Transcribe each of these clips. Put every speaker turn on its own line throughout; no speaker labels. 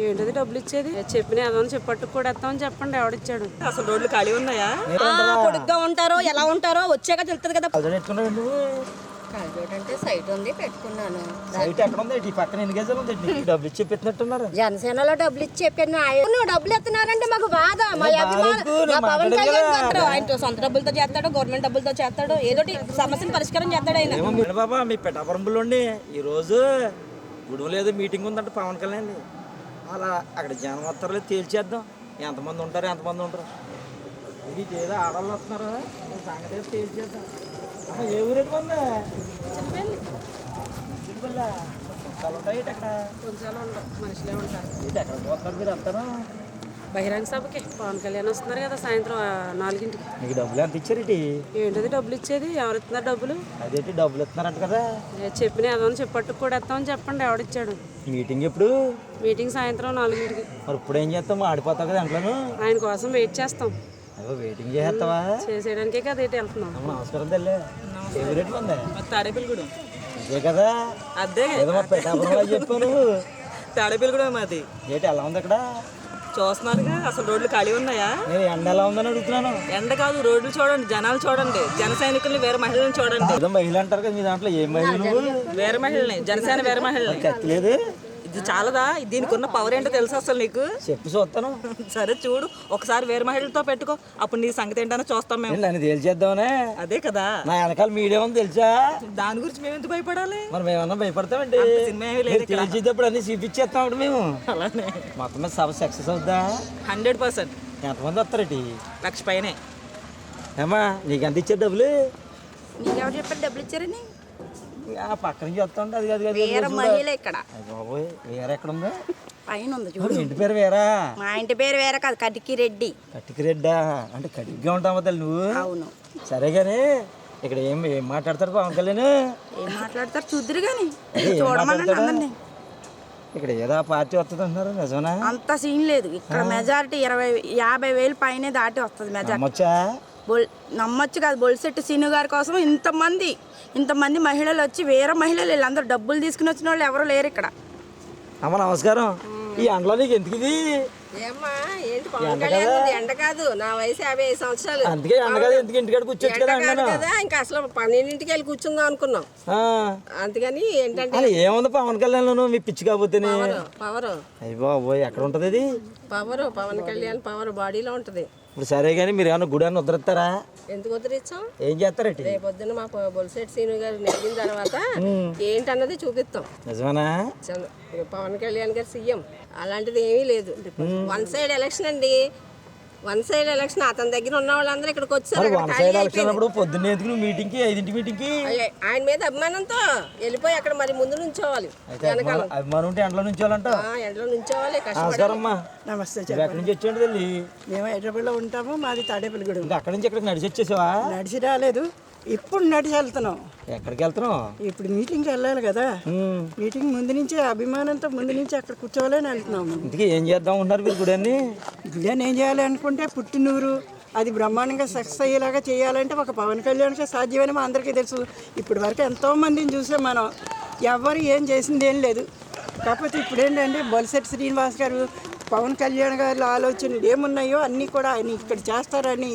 ఏంటది డబ్బులు ఇచ్చేది? చెప్పిన ఏదో చెప్పట్టు కూడా ఎత్తామని చెప్పండి. ఎవడిచ్చాడు?
అసలు రోడ్లు ఖాళీ ఉన్నాయా?
పొడుగ్గా ఉంటారో ఎలా ఉంటారో వచ్చాక తెలుస్తుంది కదా.
అంటే సైట్ ఉంది పెట్టుకున్నాను.
సైట్ ఎక్కడ ఉంది? ఈ పక్కన ఎన్ని గజాలు ఉంది? డబ్బులు ఇచ్చి పెట్టినట్టున్నారు.
జనసేనలో డబ్బులు ఇచ్చి చెప్పాను. డబ్బులు ఎత్తున్నారంటే మాకు బాధ. మా పవన్ కళ్యాణ్
ఆయన సొంత డబ్బులతో చేస్తాడు, గవర్నమెంట్ డబ్బులతో చేస్తాడు, ఏదో సమస్యను పరిష్కారం చేస్తాడు ఆయన.
బాబా మీ పెట్టాపురంలోండి ఈ రోజు గుడి లేదు, మీటింగ్ ఉందంటే పవన్ కళ్యాణ్ అలా అక్కడ జనం వస్తారో తేల్చేద్దాం. ఎంతమంది ఉంటారు ఇది ఏదో ఆడవాళ్ళు వస్తున్నారు, సంగతి తేల్చేద్దాం. అమ్మ ఏ ఊరు ఎక్కువ ఉంటాయి అక్కడ
కొంచెం మనుషులే ఉంటారు.
ఇది ఎక్కడ పోతున్నారు మీరు అంటారు?
బహిరంగ సభకి పవన్ కళ్యాణ్ వస్తున్నారు కదా సాయంత్రం 4ంటికి.
నీకు డబ్బులు ఎంత ఇచ్చారు?
ఏంటది డబ్బులు ఇచ్చేది? ఎవరు ఇస్తున్నారు డబ్బులు?
అదేంటి డబ్బులు ఇస్తున్నారంట కదా.
చెప్పిన ఏదో చెప్పట్టు కూడా ఎత్తామని చెప్పండి. ఎవడిచ్చాడు?
మీటింగ్ ఎప్పుడు?
మీటింగ్ సాయంత్రం 4ంటికి.
మరి ఇప్పుడు ఏం చేస్తాం? ఆడిపోతావు కదా అంట్లోను.
ఆయన కోసం వెయిట్ చేస్తాం.
అయ్యో వెయిటింగ్ చేస్తావా?
చేసేయడానికే కదా ఇటు వెళ్తున్నాం.
నమస్కారం తల్లి. ఏ రేటు ఉంది?
తాడేపల్లిగూడెం.
అదే కదా,
అదే
ఏదో మా పెట్టాపురంలో చెప్పాను.
తాడేపల్లిగూడెం మాది.
ఏంటి ఎలా ఉంది అక్కడ?
చూస్తున్నారుగా, అసలు రోడ్లు ఖాళీ ఉన్నాయా?
నేను ఎండ ఎలా ఉందని అడుగుతున్నాను.
ఎండ కాదు, రోడ్లు చూడండి, జనాలు చూడండి, జన సైనికుల్ని వేరే మహిళలను చూడండి.
ఏదో మహిళ అంటారు కదా మీ దాంట్లో, ఏ మహిళ నువ్వు?
వేరే మహిళని, జనసేన వేరే మహిళని.
కత్తి లేదు?
ఇది చాలదా? దీనికి ఉన్న పవర్ ఏంటో తెలుసా అసలు నీకు?
చెప్పు చూస్తాను.
సరే చూడు, ఒకసారి వేరే మహిళలతో పెట్టుకో, అప్పుడు నీ సంగతి ఏంటో చూస్తాం మేము.
నన్ను తేల్చేద్దామనే.
అదే కదా,
నా వెనకాల మీడియా ఉంది తెలుసా?
దాని గురించి మేము ఎందుకు భయపడాలి?
మరి మేమన్నా భయపడతామండి?
సినిమా ఏమీ లేదు ఇక్కడ.
తేల్చేటప్పుడు అన్ని చూపించేస్తాం మేము.
అలానే
మొత్తం మీద సభ సక్సెస్ అవుద్దా?
100%.
ఎంతమంది వస్తారేటి?
1,00,000 పైనే.
ఏమా నీకు ఎంత ఇచ్చారు డబ్బులు?
నీకెవరు చెప్పారు డబ్బులు ఇచ్చారని?
ఆ పక్క నుంచి వస్తుంటే అది కాదు
వేరే మహిళ ఇక్కడ.
బాబోయ్, వేరే ఎక్కడ ఉంది?
పైన ఉంది చూడు.
ఇంటి పేరు వేరా?
మా ఇంటి పేరు వేరే కాదు, కటికి రెడ్డి.
కటికి రెడ్డా? అంటే కటిక్గా ఉంటావా తల్లి నువ్వు?
అవును.
సరే కానీ ఇక్కడ ఏం మాట్లాడతారు పవన్ కళ్యాణ్?
ఏం మాట్లాడతారు చూద్దరు కానీ
చూడమని. ఇక్కడ ఏదో పార్టీ వస్తుంది అంటున్నారు, నిజమేనా?
అంత సీన్ లేదు ఇక్కడ. మెజారిటీ 50,000 పైనే దాటి వస్తుంది మెజారిటీ.
వచ్చా
నమ్మొచ్చు కాదు. బొలిశెట్టి సీను గారి కోసం ఇంతమంది మహిళలు వచ్చి, వేరే మహిళలు వీళ్ళందరూ డబ్బులు తీసుకుని వచ్చిన వాళ్ళు ఎవరు లేరు ఇక్కడ.
అమ్మ నమస్కారం. ఈ ఎండలో నీకు ఎందుకు ఇది?
ఎండ కాదు, నా వయసు 55 సంవత్సరాలు.
అందుకే ఎండ కదా, ఎందుకు ఇంటికాడ కూర్చోచ్చు కదా.
ఇంకా అసలు 12ంటికి వెళ్ళి కూర్చుందాం అనుకున్నాం. అందుకని ఏంటంటే
ఏముంది పవన్ కళ్యాణ్ మీ పిచ్చి కాకపోతే?
పవర్
అయ్యి బాబోయ్, ఎక్కడ ఉంటది అది?
పవన్ కళ్యాణ్ పవర్ బాడీలో ఉంటది.
ఇప్పుడు సరే కానీ మీరు ఏమన్నా గుడి అని ఉద్ధరిస్తారా?
ఎందుకు వదిలిచ్చాం?
ఏం చేస్తారటి?
రేపొద్దున మా బొలిశెట్టి సీను గారు నెగ్గిన తర్వాత ఏంటన్నది చూపిస్తాం.
నిజమేనా?
పవన్ కళ్యాణ్ గారు సీఎం, అలాంటిది ఏమీ లేదు. 1 సైడ్ ఎలక్షన్ అండి. 1 సైడ్ ఎలక్షన్. అతని దగ్గర ఉన్న వాళ్ళందరూ ఇక్కడికి వచ్చారు.
పొద్దున్నే ఎందుకు మీటింగ్ కి 5ంటి మీటింగ్ కి?
ఆయన మీద అభిమానంతో వెళ్ళిపోయి అక్కడ మరి ముందు నుంచోవాలి.
అభిమానం ఉంటే ఎండలో నుంచోవాలంట.
ఎండలో నుంచోవాలి.
నమస్కారమ్మా.
నమస్తే.
ఎక్కడి నుంచి వచ్చేయండి తల్లి?
మేము హైదరాబాద్లో ఉంటాము. మాది తాడేపల్లిగూడెం.
ఇంకా అక్కడి నుంచి ఎక్కడికి నడిచి వచ్చేసావా?
నడిచి రాలేదు, ఇప్పుడు నడిచి వెళ్తున్నాం.
ఎక్కడికి వెళ్తున్నావు?
ఇప్పుడు మీటింగ్కి వెళ్ళాలి కదా. మీటింగ్ ముందు నుంచి అభిమానంతో ముందు నుంచి అక్కడ కూర్చోవాలని వెళ్తున్నాము.
ఇంతకీ ఏం చేద్దాం ఉన్నారు మీరు గుడిని?
గుడిని ఏం చేయాలి అనుకుంటే పుట్టినూరు అది బ్రహ్మాండంగా సక్సెస్ అయ్యేలాగా చేయాలంటే ఒక పవన్ కళ్యాణ్కి సాధ్యమని మా అందరికీ తెలుసు. ఇప్పటి వరకు ఎంతోమందిని చూసాం మనం. ఎవరు ఏం చేసింది ఏం లేదు. కాకపోతే ఇప్పుడు ఏంటంటే బొలిశెట్టి శ్రీనివాస్ గారు, పవన్ కళ్యాణ్ గారి ఆలోచనలు ఏమున్నాయో అన్నీ కూడా ఆయన ఇక్కడ చేస్తారని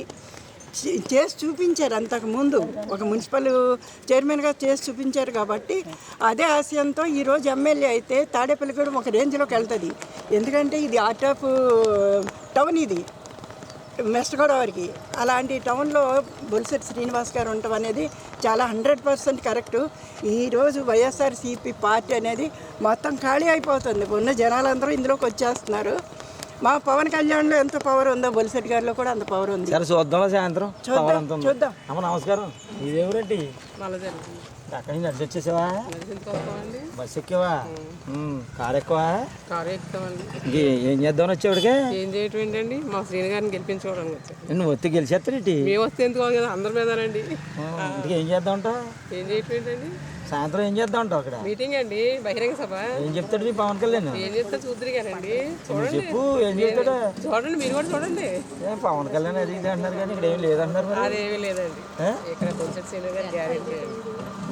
చేసి చూపించారు. అంతకుముందు ఒక మున్సిపల్ చైర్మన్గా చేసి చూపించారు కాబట్టి అదే ఆశయంతో ఈరోజు ఎమ్మెల్యే అయితే తాడేపల్లిగూడెం ఒక రేంజ్లోకి వెళ్తుంది. ఎందుకంటే ఇది ఆర్ట్ ఆఫ్ టౌన్, ఇది వెస్ట్ గోదావరికి. అలాంటి టౌన్లో బొలిశెట్టి శ్రీనివాస్ గారు ఉండటం అనేది చాలా 100% కరెక్టు. ఈరోజు వైఎస్ఆర్సీపీ పార్టీ అనేది మొత్తం ఖాళీ అయిపోతుంది. ఉన్న జనాలందరూ ఇందులోకి వచ్చేస్తున్నారు. మా పవన్ కళ్యాణ్లో ఎంత పవర్ ఉందో బొలిశెట్టి గారిలో కూడా అంత పవర్ ఉంది.
సరే చూద్దాం సాయంత్రం.
చూద్దాం.
అమ్మ నమస్కారం. ఇదేమిటండి? అక్కడి నుంచి నడిచి వచ్చేసావా? బస్ ఎక్కావా? కారు ఎక్కువా?
కారు ఎక్కుతామండి.
ఏం చేద్దామని వచ్చేవాడికి?
ఏం చేయటం ఏంటండి, మా శ్రీని గారిని గెలిపించుకోవడానికి వచ్చాను.
నువ్వు వచ్చి గెలిచేస్తారేంటి?
మేము వస్తే ఎందుకు కదా, అందరి మీదనండి.
ఇంటికి ఏం చేద్దాం అంటావు?
ఏం చేయటం ఏంటండి,
సాయంత్రం ఏం చేద్దాం అంటావు అక్కడ?
మీటింగ్ అండి, బహిరంగ సభ.
ఏం చెప్తాడు నీ పవన్ కళ్యాణ్?
ఏం చెప్తా చూద్దరు కానండి, చూడండి.
చెప్పు ఏం చెప్తాడు?
చూడండి, మీరు కూడా చూడండి.
పవన్ కళ్యాణ్ అది ఇది అంటున్నారు కానీ ఇక్కడ ఏం లేదంటున్నారు.
అదేమీ లేదండి. ఇక్కడ బొలిశెట్టి సీను గారు గ్యారెంటీ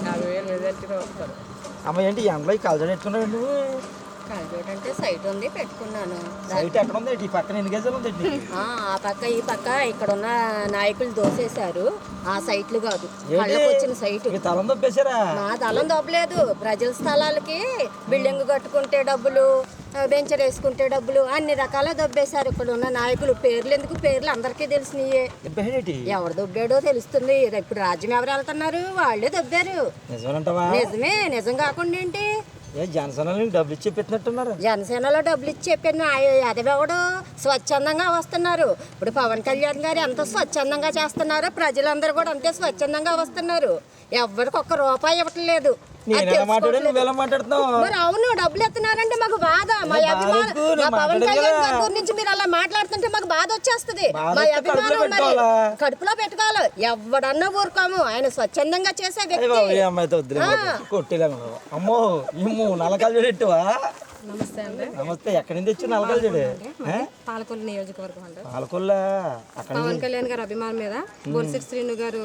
50,000 మెజారిటీలో వస్తారు.
అమ్మ ఏంటి ఎండలో కలజడ ఎట్టుకున్నావు నువ్వు?
కలజోడు అంటే సైట్ ఉంది పెట్టుకున్నాను.
సైట్ ఎక్కడ ఉంది? ఈ పక్కన ఎన్ని గజాలు ఉంది?
ఆ పక్క ఈ పక్క ఇక్కడ ఉన్న నాయకులు దోసేశారు. ఆ సైట్లు కాదు, కళ్ళకు వచ్చిన సైట్.
తలం దొబ్బేశారా?
మా తలం దొబ్బలేదు. ప్రజల స్థలాలకి బిల్డింగ్ కట్టుకుంటే డబ్బులు, వెంచర్ వేసుకుంటే డబ్బులు, అన్ని రకాల దొబ్బేశారు. ఇక్కడ ఉన్న నాయకులు పేర్లు ఎందుకు? పేర్లు అందరికీ తెలిసినయే. ఎవరు దొబ్బాడో తెలుస్తుంది. ఇప్పుడు రాజ్యం ఎవరు వెళ్తున్నారు? వాళ్ళే దొబ్బారు.
నిజమేనంటావా?
నిజమే. నిజం కాకుండా ఏంటి?
జనసేనలో డబ్బులు ఇచ్చి పెట్టినట్టున్నారు.
జనసేనలో డబ్బులు ఇచ్చి చెప్పిన అదెవడు స్వచ్ఛందంగా వస్తున్నారు. ఇప్పుడు పవన్ కళ్యాణ్ గారు ఎంత స్వచ్ఛందంగా చేస్తున్నారో ప్రజలందరూ కూడా అంతే స్వచ్ఛందంగా వస్తున్నారు. ఎవరికి ఒక్క రూపాయి ఇవ్వట్లేదు.
నేను ఎలా మాట్లాడా, నువ్వు ఎలా మాట్లాడుతున్నావు?
మరి అవును, డబ్బులు ఎత్తున్నారంటే మాకు బాధ. మా అభిమానం, మా పవన్ కళ్యాణ్ గారి గురించి మీరు అలా మాట్లాడుతుంటే మాకు బాధ వచ్చేస్తుంది. మా అభిమానం మరి కడుపులో పెట్టుకోవాలి. ఎవడన్నా ఊరుకోము. ఆయన స్వచ్ఛందంగా చేసే వ్యక్తి.
అమ్మాయితో కొట్టేలా అమ్మో ఇమ్ము నలకాలు చూడెట్టువా?
నమస్తే అండి.
నమస్తే. ఎక్కడి నుంచి వచ్చి నలకాలు చూడు?
పాలకొల్లు నియోజకవర్గం అండి.
పాలకొల్ల. అక్కడ
పవన్ కళ్యాణ్ గారు అభిమానం మీద బొలిశెట్టి శ్రీను గారు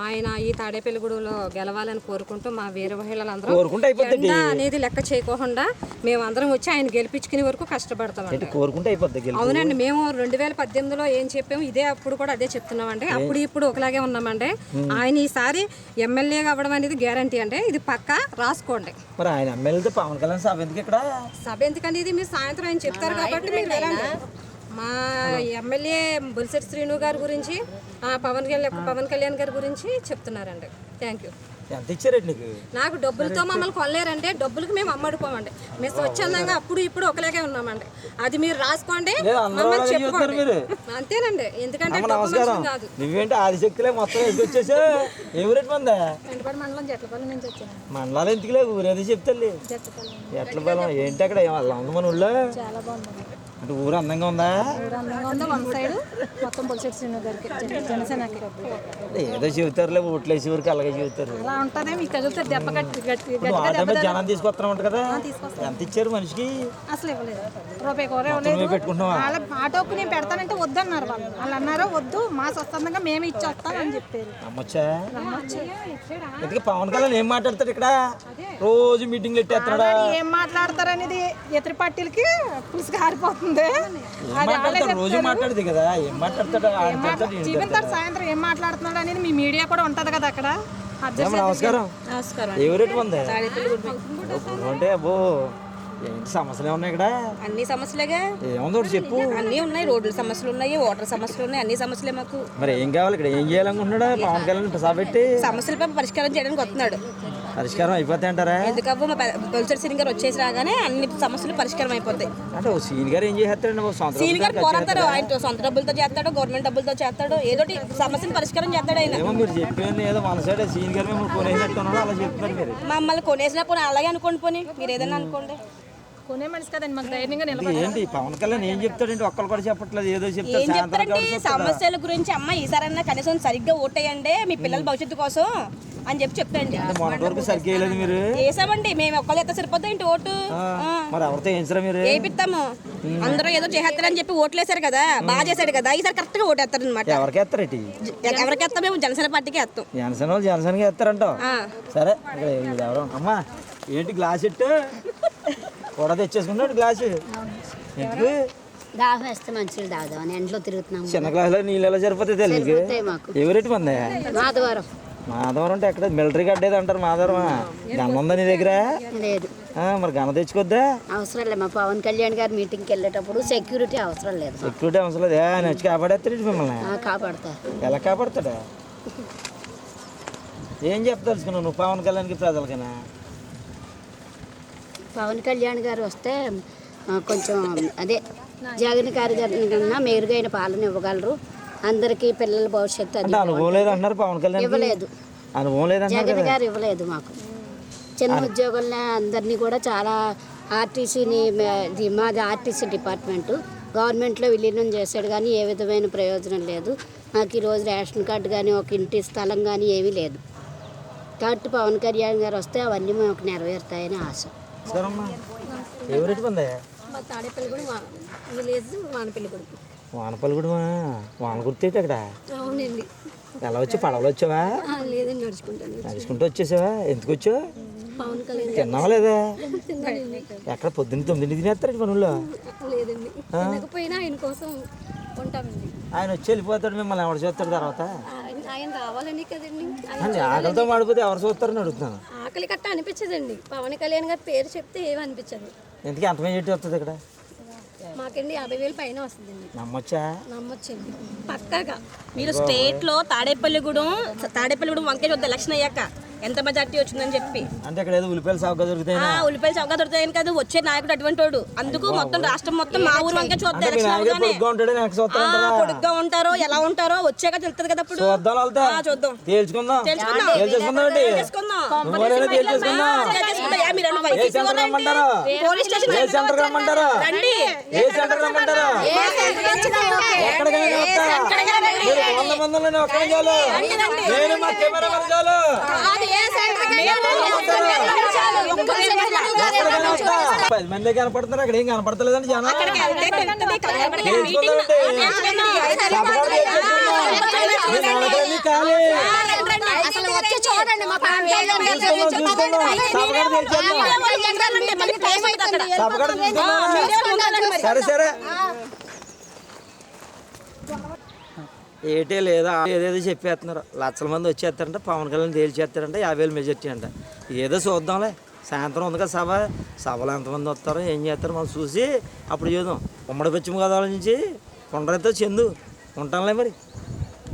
ఆయన ఈ తాడేపల్లిగూడెంలో గెలవాలని కోరుకుంటూ మా వీర మహిళలందరూ జెండా అనేది లెక్క చేయకోకుండా మేమందరం వచ్చి ఆయన గెలిపించుకునే వరకు కష్టపడతామండి.
కోరుకుంటే అయిపోద్ది.
అవునండి. మేము 2018లో ఏం చెప్పాము ఇదే అప్పుడు కూడా అదే చెప్తున్నామండి. అప్పుడు ఇప్పుడు ఒకలాగే ఉన్నామండి. ఆయన ఈసారి ఎమ్మెల్యేగా అవ్వడం అనేది గ్యారంటీ అండి. ఇది పక్కా రాసుకోండి.
మరి ఆయన ఎమ్మెల్యేతో పవన్ కళ్యాణ్ సభ ఎందుకు ఇక్కడ?
సభ ఎందుకండి? ఇది మీరు సాయంత్రం ఆయన చెప్తారు కాబట్టి మీరు వెళ్ళండి. మా ఎమ్మెల్యే బొలిశెట్టి శ్రీను గారి గురించి, పవన్ కళ్యాణ్ గారి గురించి చెప్తున్నారండి. Thank you.
ఎంత ఇచ్చారండి నీకు?
నాకు డబ్బులతో మమ్మల్ని కొనలేరంటే డబ్బులకి మేము అమ్మడిపోమండి. మేము స్వచ్ఛందంగా అప్పుడు ఇప్పుడు ఒకలాగే ఉన్నామండి. అది మీరు రాసుకోండి, మమ్మల్ని చెప్పుకోండి. అంతేనండి. ఎందుకంటే
నమస్కారం. నువ్వేంటి ఆదిశక్తిలే మొత్తం ఎదుకొచ్చేసా? ఎవరెట్ మందా?
మండలం జట్లపల్లి నుంచి వచ్చాను.
మండలాలు ఎందుకులే, ఊరేది చెప్తాలి. ఎట్ల బలం ఏంటి అక్కడ? ఉంది మన ఊళ్ళో?
చాలా బాగుంది.
అంటే ఊరు అందంగా ఉందా?
వన్ సైడ్ మొత్తం బొలిశెట్టి శ్రీను గారికి జనసేనకి
ఏదో చెబుతారులే, ఓట్లు వేసే ఊరికి అలాగే చెబుతారు.
అలా ఉంటుంది. మీకు తగులుతుంది దెబ్బ గట్టి
జనం తీసుకొస్తున్నావు కదా? ఎంత ఇచ్చారు మనిషికి?
అసలు ఇవ్వలేదు. రూపాయి కూర ఇవ్వలేదు.
పెట్టుకుంటున్నావా?
వాళ్ళ ఆటోకు నేను పెడతానంటే వద్దన్నారు వాళ్ళు. వాళ్ళు అన్నారు వద్దు, మా స్వచ్ఛందంగా మేము ఇచ్చేస్తాం అని చెప్పారు.
నమ్మొచ్చా? ఎందుకు పవన్ కళ్యాణ్ ఏం మాట్లాడతాడు ఇక్కడ? రోజు మీటింగ్లు పెట్టేస్తున్నాడా?
ఏం మాట్లాడతారు అనేది ఇతర పార్టీలకి పులుసు కారిపోతుంది.
రోజు మాట్లాడదు కదా, ఏం మాట్లాడతాడు?
చూపించారు సాయంత్రం ఏం మాట్లాడుతున్నాడు అనేది. మీ మీడియా కూడా ఉంటది కదా అక్కడ.
నమస్కారం.
నమస్కారం.
ఎవరెట్ ఉంది అంటే? అబ్బో ఏంటి సమస్యలు ఏమన్నాయి ఇక్కడ?
అన్ని సమస్యలేగా.
ఏముంది ఒకటి చెప్పు.
అన్ని ఉన్నాయి. రోడ్ల సమస్యలు ఉన్నాయి, వాటర్ సమస్యలు ఉన్నాయి, అన్ని సమస్యలే మాకు.
మరి ఏం కావాలి ఇక్కడ? ఏం చేయాలనుకుంటున్నాడా పవన్ కళ్యాణ్ సభ పెట్టి?
సమస్యలపై పరిష్కారం చేయడానికి వస్తున్నాడు.
పరిష్కారం అయిపోతాయి అంటారా?
ఎందుకవ్వ మా బొలిశెట్టి శ్రీను గారు వచ్చేసి రాగానే అన్ని సమస్యలు పరిష్కారం అయిపోతాయి.
అంటే ఓ సీన్ గారు ఏం చేస్తారండి?
సీన్ గారు పోరాడతారు. ఆయన సొంత డబ్బులతో చేస్తాడు, గవర్నమెంట్ డబ్బులతో చేస్తాడు, ఏదోటి సమస్యను పరిష్కారం చేస్తాడు ఆయన.
ఏమో మీరు చెప్పేది ఏదో మన సైడ్ సీన్ గారు మేము కొనేసినట్టున్నాడు అలా చెప్తున్నారు మీరు.
మమ్మల్ని కొనేసినా పోనీ అలాగే అనుకోండి, పోనీ మీరు ఏదైనా అనుకోండి.
కొనే మనిషి కదండి, మాకు ధైర్యంగా
ఏంటి పవన్ కళ్యాణ్ ఏం చెప్తాడంటే ఒక్కరు కూడా చెప్పట్లేదు, ఏదో
ఏం
చెప్తారు.
చెప్తారంటే సమస్యల గురించి అమ్మ ఈసారన్నా కనీసం సరిగ్గా ఓటేయండి మీ పిల్లల భవిష్యత్తు కోసం అని చెప్పి చెప్తాండి.
మొన్నటి వరకు సరిగ్గా వేయలేదు మీరు.
వేసామండి మేము. ఒక్కళ్ళు ఎత్త సరిపోతా ఏంటి ఓటు?
మరి ఎవరితో వేయించరా మీరు?
వేపిస్తాము. అందరూ ఏదో చేస్తారని చెప్పి ఓట్లు వేసారు కదా, బాగా చేశాడు కదా, ఈసారి కరెక్ట్ గా ఓటు వేస్తారు అనమాట.
ఎవరికి వేస్తారేంటి?
ఎవరికి వేస్తాం? మేము జనసేన పార్టీకి వేస్తాం.
జనసేన వాళ్ళు జనసేనకి వేస్తారంటావు? సరే. ఇక్కడ ఎవరు అమ్మా ఏంటి గ్లాస్ ఇట్టు కూడా తెచ్చేసుకున్నాడు గ్లాసు? ఎందుకు?
దాహం వేస్తే మంచిగా తాగుదామని ఎంట్లో తిరుగుతున్నాం.
చిన్న గ్లాసులో నీళ్ళు ఎలా సరిపోతాయి తెలియదు. ఎవరెట్టి మంది?
మాధవరం.
మాధవరం అంటే ఎక్కడ మిలిటరీ కట్టేది అంటారు. మాధవరం గన్న ఉందా నీ దగ్గర?
లేదు.
మరి గన్న తెచ్చుకోద్దా?
అవసరం లేదు. మా పవన్ కళ్యాణ్ గారు మీటింగ్కి వెళ్ళేటప్పుడు సెక్యూరిటీ అవసరం లేదు.
సెక్యూరిటీ అవసరం లేదు. ఆయన వచ్చి కాపాడేస్తాడు మిమ్మల్ని.
కాపాడతారు.
ఎలా కాపాడతాడా? ఏం చెప్తాల్సుకున్నావు నువ్వు పవన్ కళ్యాణ్కి ప్రజలకైనా?
పవన్ కళ్యాణ్ గారు వస్తే కొంచెం అదే జగన్ గారి కన్నా మెరుగైన పాలన ఇవ్వగలరు. అందరికీ పిల్లల భవిష్యత్తు అది
అనుభవం లేదు అంటున్నారు పవన్ కళ్యాణ్.
ఇవ్వలేదు.
అనుభవం లేదు
జగన్ గారు ఇవ్వలేదు మాకు. చిన్న ఉద్యోగుల్ని అందరినీ కూడా చాలా ఆర్టీసీని మాది ఆర్టీసీ డిపార్ట్మెంటు గవర్నమెంట్లో విలీనం చేశాడు, కానీ ఏ విధమైన ప్రయోజనం లేదు. మాకు ఈరోజు రేషన్ కార్డు కానీ ఒక ఇంటి స్థలం కానీ ఏమీ లేదు. కాబట్టి పవన్ కళ్యాణ్ గారు వస్తే అవన్నీ మాకు నెరవేరుతాయని ఆశ.
ఎవరెట్టి మంది? వానపల్లిగూడమా? వాన గుర్తేటి అక్కడ?
అవునండి.
ఎలా వచ్చి పడవలు వచ్చావా?
లేదండి, నడుచుకుంటాను.
నడుచుకుంటూ వచ్చేసావా? ఎందుకు వచ్చావు?
పవన్ కళ్యాణ్
తిన్నావా లేదా?
తిన్నానండి.
ఎక్కడ పొద్దున్న 9 తినేస్తారండి పనుల్లో?
లేదండి, తినకపోయినా ఆయన కోసం ఉంటామండి.
ఆయన వచ్చి వెళ్ళిపోతాడు, మిమ్మల్ని ఎవరు చూస్తాడు తర్వాత?
ఆయన రావాలని కదండి.
ఆకలితో మాడిపోతే ఎవరు చూస్తారని అడుగుతున్నాను.
ఆకలి కట్ట అనిపించదండి. పవన్ కళ్యాణ్ గారి పేరు చెప్తే ఏమి అనిపించదు.
ఎందుకు ఎంత మెజారిటీ వస్తుంది ఇక్కడ?
మాకండి 50,000 పైన వస్తుందండి.
నమ్మొచ్చా?
నమ్మొచ్చండి పక్కాగా.
మీరు స్టేట్లో తాడేపల్లిగూడెం వంకే చూద్దాం ఎలక్షన్ అయ్యాక ఎంత మెజార్టీ వచ్చిందని చెప్పి.
అంటే ఇక్కడ ఏదో ఉల్లిపాయలు సాగుగా దొరుకుతాయి.
ఉల్లిపాయలు చౌక దొరుకుతాయని కాదు, వచ్చే నాయకుడు అటువంటి వాడు. అందుకు మొత్తం రాష్ట్రం మొత్తం మా ఊరు వంకే చూద్దాం ఎలక్షన్ అవగానే. పొడుగ్గా ఉంటారో ఎలా ఉంటారో వచ్చాక తెలుస్తుంది కదా. అప్పుడు చూద్దాం,
తేల్చుకుందాం.
పోలీస్ స్టేషన్ రండి.
పది మంది కనపడుతున్నారు, అక్కడ ఏం కనపడతలేదండి జనం. సరే సరే ఏటే లేదా ఏదేదో చెప్పేస్తున్నారు. లక్షల మంది వచ్చేస్తారంట, పవన్ కళ్యాణ్ తేల్చేస్తారంట, 50,000 మెజార్టీ అంట. ఏదో చూద్దాంలే, సాయంత్రం ఉంది కదా సభలో ఎంతమంది వస్తారో ఏం చేస్తారో మనం చూసి అప్పుడు చూద్దాం. ఉమ్మడి పశ్చిమ గోదావరి నుంచి కొండరైతే చందు ఉంటానులే మరి.